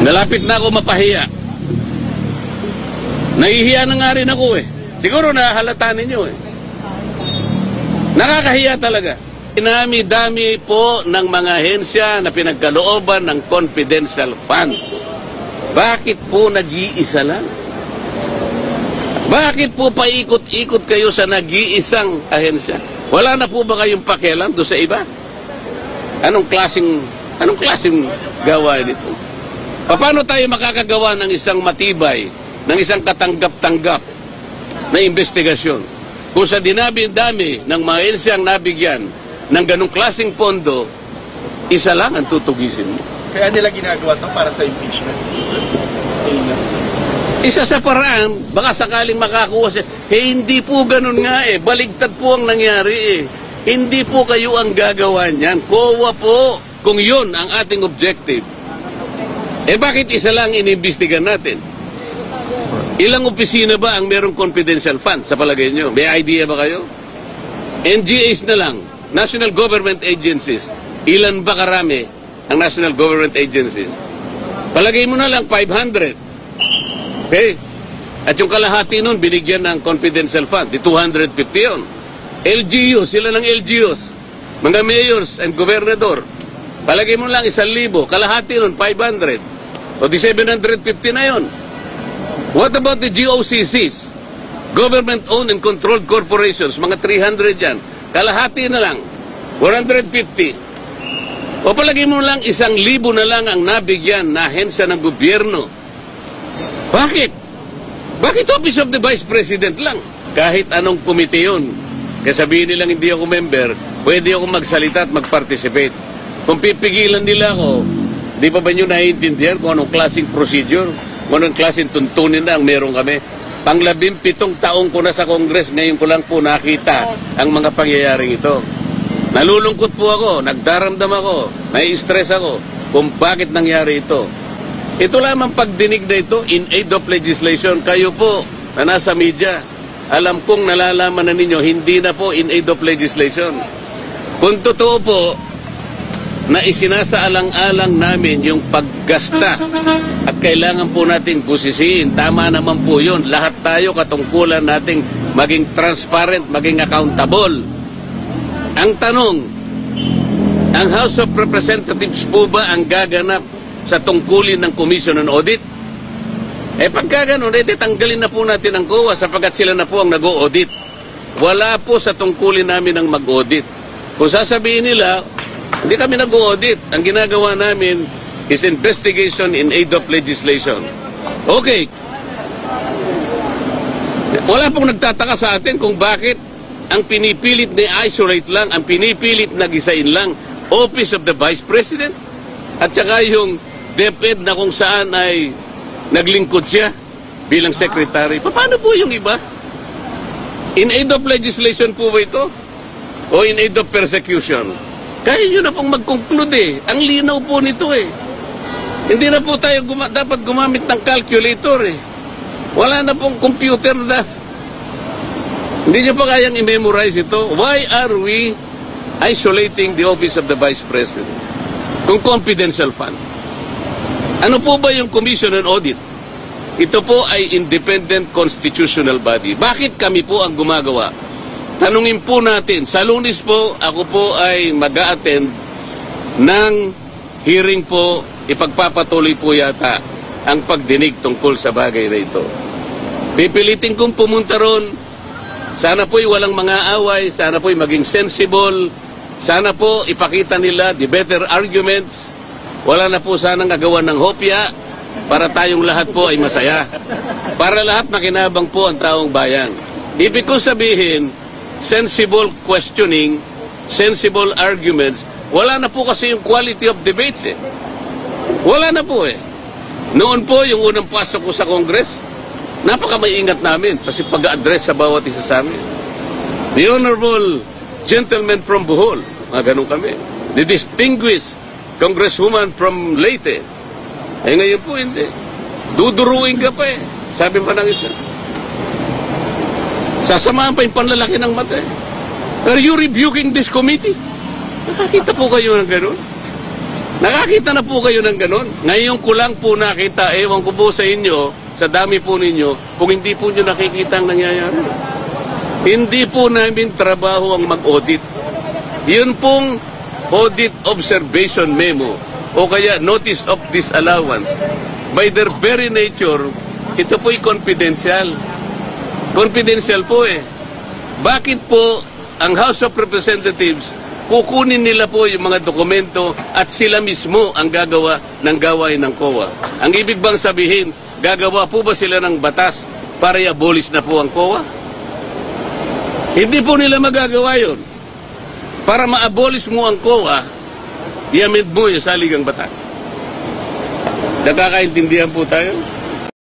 Nalapit na ako mapahiya. Nahihiya na nga rin ako eh. Siguro nahalata ninyo eh. Nakakahiya talaga. Inami-dami po ng mga ahensya na pinagkalooban ng confidential fund. Bakit po nag-iisa lang? Bakit po paikot-ikot kayo sa nag-iisang ahensya? Wala na po ba kayong pakialam doon sa iba? Anong klaseng gawain ito? Paano tayo makakagawa ng isang matibay, ng isang katanggap-tanggap na investigasyon? Kung sa dinabi-dami ng mga ensyang nabigyan ng ganong klaseng pondo, isa lang ang tutugisin mo. Kaya nila ginagawa ito para sa impeachment. Isa sa paraan, baka sakaling makakuha siya. Hindi po ganun nga eh. Baligtad po ang nangyari eh. Hindi po kayo ang gagawa niyan. COA po, kung yun ang ating objective. Bakit isa lang inimbestigan natin? Ilang opisina ba ang merong confidential fund sa palagay nyo? May idea ba kayo? NGAs na lang, National Government Agencies. Ilan ba karami ang National Government Agencies? Palagay mo na lang 500. Okay? At yung kalahati nun, binigyan ng confidential fund. Di 250 yun. LGUs, sila ng LGUs. Mga mayors and gobernador. Palagay mo lang 1,000. Kalahati nun, 500. O di 750 na yun. What about the GOCCs? Government-owned and controlled corporations. Mga 300 yan. Kalahati na lang. 150. O palagay mo lang 1,000 na lang ang nabigyan na ahensya ng gobyerno. Bakit? Bakit Office of the Vice President lang? Kahit anong komite yun. Kaya sabihin nilang hindi ako member, pwede ako magsalita at mag-participate. Kung pipigilan nila ako, di pa ba nyo naiintindihan kung anong klaseng procedure, kung anong klaseng tuntunin na ang meron kami? Pang-17 taong ko na sa Congress, ngayon ko lang po nakita ang mga pangyayaring ito. Nalulungkot po ako, nagdaramdam ako, nai-stress ako kung bakit nangyari ito. Ito lamang pagdinig na ito in aid of legislation. Kayo po na nasa media, alam kong nalalaman na ninyo, hindi na po in aid of legislation. Kung totoo po na isinasaalang-alang namin yung paggasta at kailangan po natin busisiin, tama naman po yun. Lahat tayo katungkulan nating maging transparent, maging accountable. Ang tanong, ang House of Representatives po ba ang gaganap sa tungkulin ng Commission on Audit? Pagka gano'n, tanggalin na po natin ang COA sapagkat sila na po ang nag-o-audit. Wala po sa tungkulin namin ang mag-audit. Kung sasabihin nila, hindi kami nag-o-audit. Ang ginagawa namin is investigation in aid of legislation. Okay. Wala pong nagtataka sa atin kung bakit ang pinipilit na isolate lang, ang pinipilit na gisain lang, Office of the Vice President. At saka yung DepEd na kung saan ay naglingkod siya bilang secretary. Paano po yung iba? In aid of legislation po ba ito? O in aid of persecution? Kaya nyo na pong mag-conclude eh. Ang linaw po nito eh. Hindi na po tayo dapat gumamit ng calculator eh. Wala na pong computer na. Hindi nyo pa kayang i-memorize ito. Why are we isolating the Office of the Vice President? Kung confidential fund. Ano po ba yung Commission on Audit? Ito po ay independent constitutional body. Bakit kami po ang gumagawa? Tanungin po natin. Sa Lunes po, ako po ay mag-a-attend ng hearing po. Ipagpapatuloy po yata ang pagdinig tungkol sa bagay na ito. Pipilitin kong pumunta ron. Sana po'y walang mga away. Sana po'y maging sensible. Sana po ipakita nila the better arguments. Wala na po sanang gagawa ng hopya para tayong lahat po ay masaya. Para lahat makinabang po ang taong bayan. Ibig ko sabihin, sensible questioning, sensible arguments, wala na po kasi yung quality of debates eh. Wala na po eh. Noon po, yung unang pasok ko sa Congress, napaka-maingat namin kasi pag-address sa bawat isa sa amin. The Honorable Gentleman from Bohol, mga ganun kami. The Distinguished Congresswoman from Leyte. Ngayon po hindi. Duduruin ka pa eh. Sabi pa ng isa. Sasamahan pa yung panlalaki ng mata eh. Are you rebuking this committee? Nakakita po kayo ng gano'n? Nakakita na po kayo ng ganon. Ngayon ko lang po nakita, ewan ko po sa inyo, sa dami po ninyo, kung hindi po nyo nakikita ang nangyayari. Hindi po namin trabaho ang mag-audit. Yun pong audit observation memo o kaya notice of disallowance. By their very nature, ito po'y confidential. Confidential po eh. Bakit po ang House of Representatives kukunin nila po yung mga dokumento at sila mismo ang gagawa ng gawain ng COA? Ang ibig bang sabihin, gagawa po ba sila ng batas para i-abolish na po ang COA? Hindi po nila magagawa yun. Para ma-abolish mo ang COA, i-amend mo yung saligang batas. Nakakaintindihan po tayo?